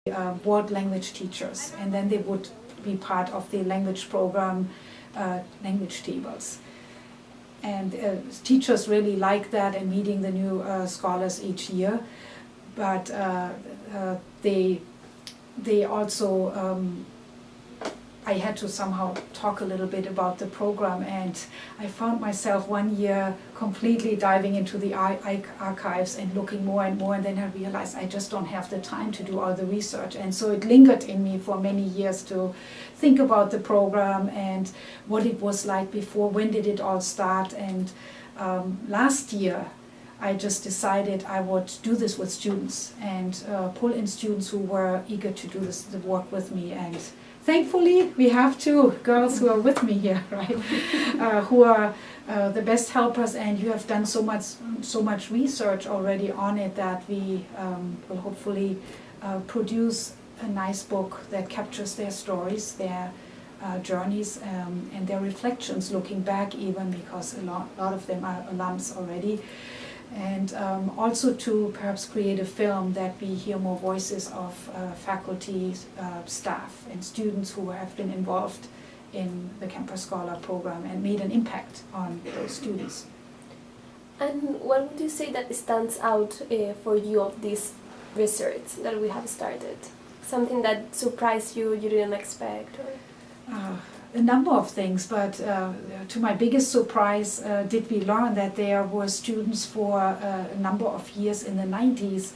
world language teachers, and then they would be part of the language program, language tables. And teachers really like that and meeting the new scholars each year, but they also, I had to somehow talk a little bit about the program, and I found myself one year completely diving into the archives and looking more and more, and then I realized I just don't have the time to do all the research, and so it lingered in me for many years to think about the program and what it was like before, when did it all start, and last year I just decided I would do this with students and pull in students who were eager to do the work with me. And thankfully, we have two girls who are with me here, right? Who are the best helpers, and you have done so much research already on it that we will hopefully produce a nice book that captures their stories, their journeys, and their reflections, looking back even, because a lot of them are alums already. And also to perhaps create a film that we hear more voices of faculty, staff, and students who have been involved in the Campus Scholar program and made an impact on those students. And what would you say that stands out for you of this research that we have started? Something that surprised you, you didn't expect? Or? A number of things, but to my biggest surprise, did we learn that there were students for a number of years in the 90s.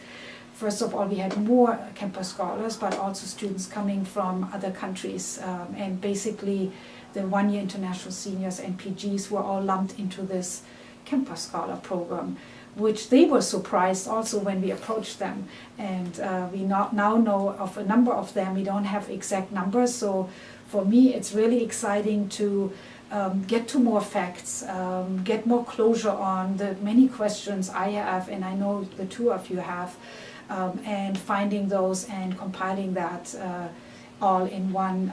First of all, we had more Campus Scholars, but also students coming from other countries, and basically the one-year international seniors and PGs were all lumped into this Campus Scholar program, which they were surprised also when we approached them. And we now know of a number of them. We don't have exact numbers, so for me, it's really exciting to get to more facts, get more closure on the many questions I have, and I know the two of you have, and finding those and compiling that all in one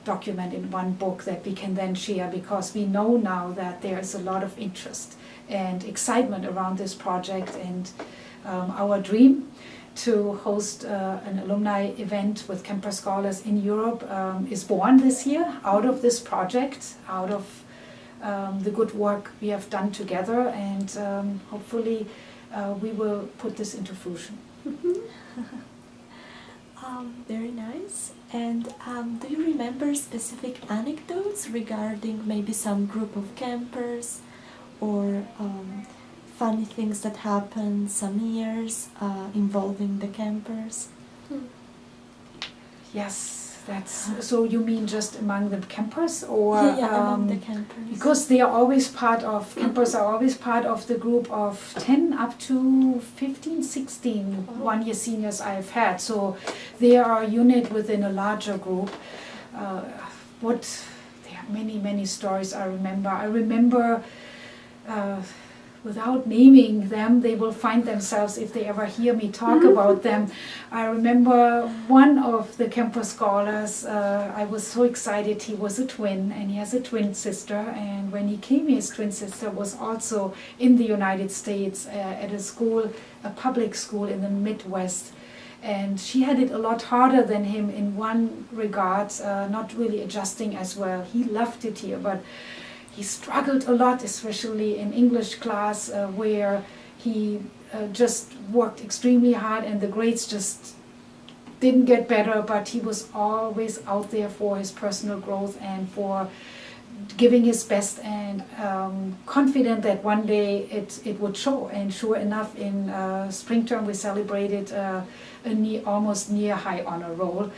document, in one book that we can then share, because we know now that there is a lot of interest and excitement around this project. And our dream to host an alumni event with Campus Scholars in Europe is born this year out of this project, out of the good work we have done together, and hopefully we will put this into fruition. Very nice. And do you remember specific anecdotes regarding maybe some group of campers or funny things that happened some years involving the campers? Yes, that's so. You mean just among the campers, or among the campers? Because they are always part of campers are always part of the group of 10 up to 15, 16 one-year seniors I've had. So they are a unit within a larger group. There are many stories I remember. I remember. Without naming them, they will find themselves if they ever hear me talk about them. I remember one of the Campus Scholars, I was so excited. He was a twin, and he has a twin sister, and when he came, his twin sister was also in the United States at a school, a public school in the Midwest, and she had it a lot harder than him in one regard, not really adjusting as well. He loved it here, but he struggled a lot, especially in English class, where he just worked extremely hard and the grades just didn't get better, but he was always out there for his personal growth and for giving his best, and confident that one day it would show. And sure enough, in spring term we celebrated almost near high honor roll,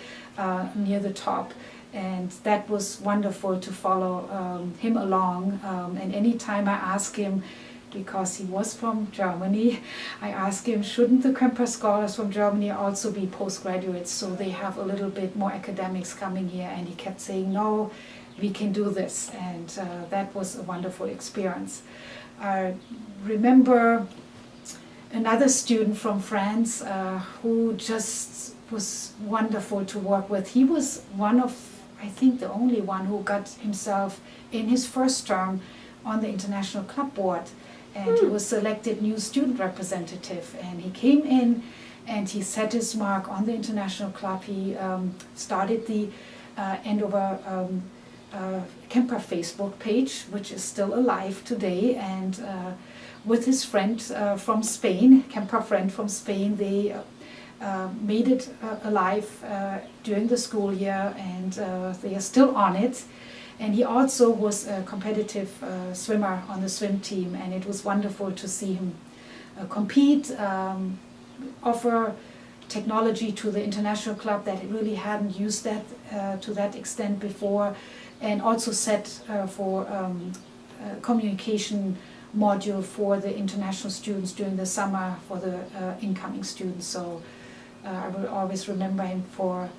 near the top. And that was wonderful to follow him along. And anytime I ask him, because he was from Germany, I asked him, shouldn't the Campus Scholars from Germany also be postgraduates, so they have a little bit more academics coming here? And he kept saying, no, we can do this. And that was a wonderful experience. I remember another student from France who just was wonderful to work with. He was one of, I think, the only one who got himself in his first term on the International Club Board, and he was selected new student representative, and he came in and he set his mark on the international club. He started the Andover Camper Facebook page, which is still alive today, and with his friend from Spain, camper friend from Spain, they made it alive during the school year, and they are still on it. And he also was a competitive swimmer on the swim team, and it was wonderful to see him compete, offer technology to the international club that really hadn't used that to that extent before, and also set for communication module for the international students during the summer for the incoming students. So I will always remember him for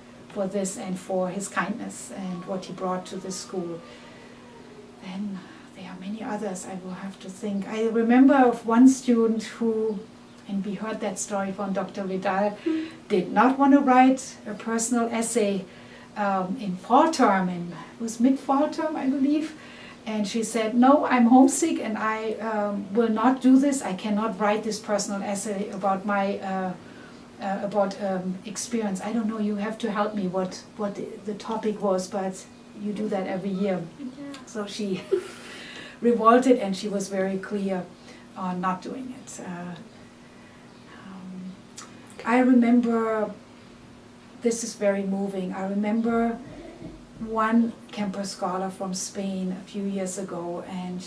this and for his kindness and what he brought to this school. Then there are many others I will have to think. I remember of one student who, and we heard that story from Dr. Vidal, did not want to write a personal essay in fall term, and it was mid-fall term, I believe. And she said, no, I'm homesick and I will not do this. I cannot write this personal essay about my experience. I don't know, you have to help me what the topic was, but you do that every year. Yeah. So she revolted, and she was very clear on not doing it. I remember, this is very moving, I remember one camper scholar from Spain a few years ago, and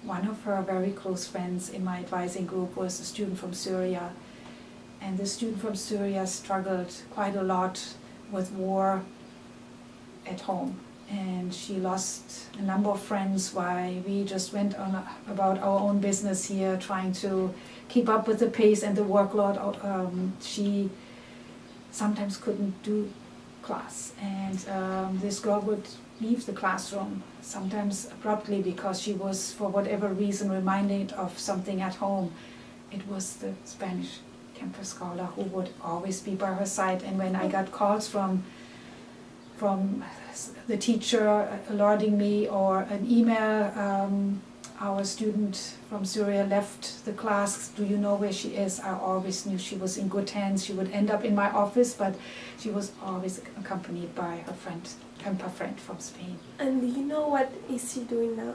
one of her very close friends in my advising group was a student from Syria. And the student from Syria struggled quite a lot with war at home. And she lost a number of friends while we just went on about our own business here, trying to keep up with the pace and the workload. She sometimes couldn't do class. And this girl would leave the classroom, sometimes abruptly, because she was, for whatever reason, reminded of something at home. It was the Spanish camper scholar who would always be by her side. And when I got calls from the teacher alerting me, or an email, our student from Syria left the class, do you know where she is? I always knew she was in good hands. She would end up in my office, but she was always accompanied by her friend, camper friend from Spain. And do you know what is she doing now?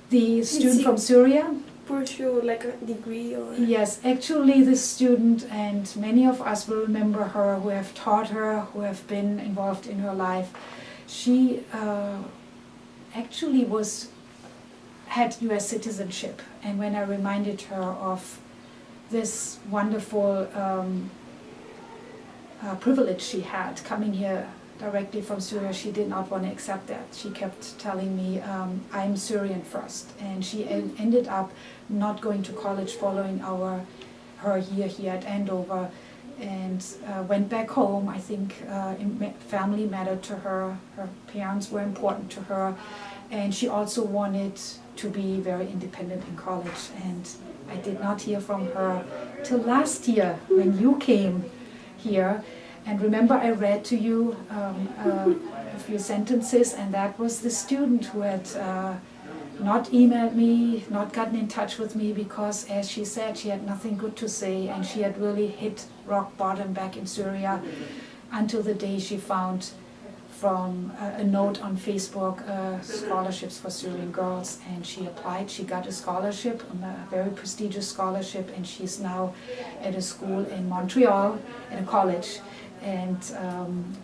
The student from Syria? Pursue like a degree or? Yes, actually this student, and many of us will remember her who have taught her, who have been involved in her life. She actually had US citizenship, and when I reminded her of this wonderful privilege she had coming here directly from Syria, she did not want to accept that. She kept telling me, I'm Syrian first, and she ended up not going to college following her year here at Andover, and went back home. I think family mattered to her, her parents were important to her, and she also wanted to be very independent in college. And I did not hear from her till last year when you came here. And remember, I read to you a few sentences, and that was the student who had not emailed me, not gotten in touch with me, because, as she said, she had nothing good to say, and she had really hit rock bottom back in Syria until the day she found from a note on Facebook, scholarships for Syrian girls, and she applied. She got a scholarship, a very prestigious scholarship, and she's now at a school in Montreal, at a college, and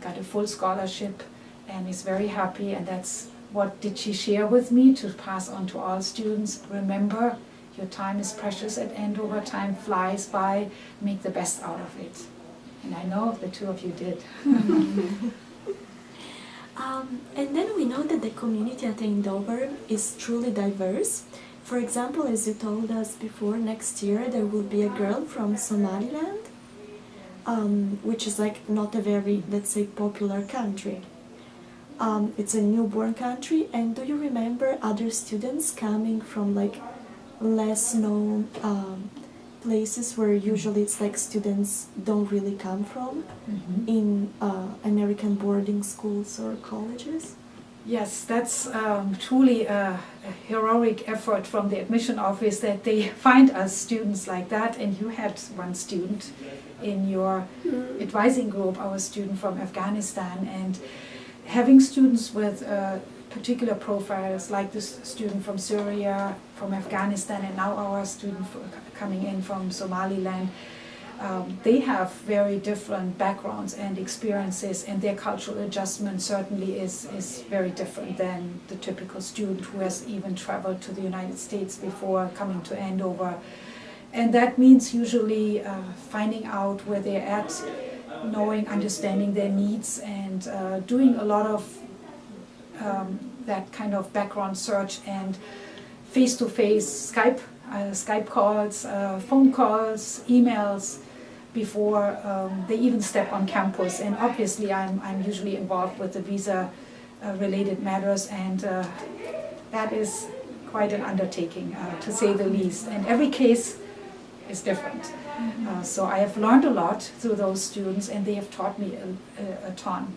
got a full scholarship, and is very happy. And that's what did she share with me to pass on to all students. Remember, your time is precious at Andover, time flies by, make the best out of it. And I know the two of you did. And then we know that the community at Andover is truly diverse. For example, as you told us before, next year there will be a girl from Somaliland, which is like not a very, let's say, popular country. It's a newborn country. And do you remember other students coming from like less known places where usually it's like students don't really come from in American boarding schools or colleges? Yes, that's truly a heroic effort from the admission office that they find us students like that. And you had one student in your advising group, our student from Afghanistan, and having students with particular profiles like this student from Syria, from Afghanistan, and now our student coming in from Somaliland. They have very different backgrounds and experiences, and their cultural adjustment certainly is very different than the typical student who has even traveled to the United States before coming to Andover. And that means usually finding out where they're at, knowing, understanding their needs, and doing a lot of that kind of background search and face-to-face Skype calls, phone calls, emails before they even step on campus. And obviously I'm usually involved with the visa related matters, and that is quite an undertaking to say the least. And every case is different. So I have learned a lot through those students, and they have taught me a ton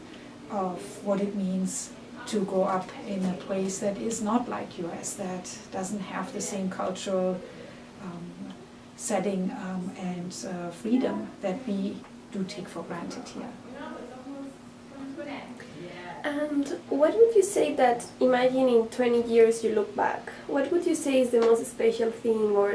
of what it means to grow up in a place that is not like US, that doesn't have the same cultural setting and freedom that we do take for granted here. And what would you say that, imagine in 20 years you look back, what would you say is the most special thing or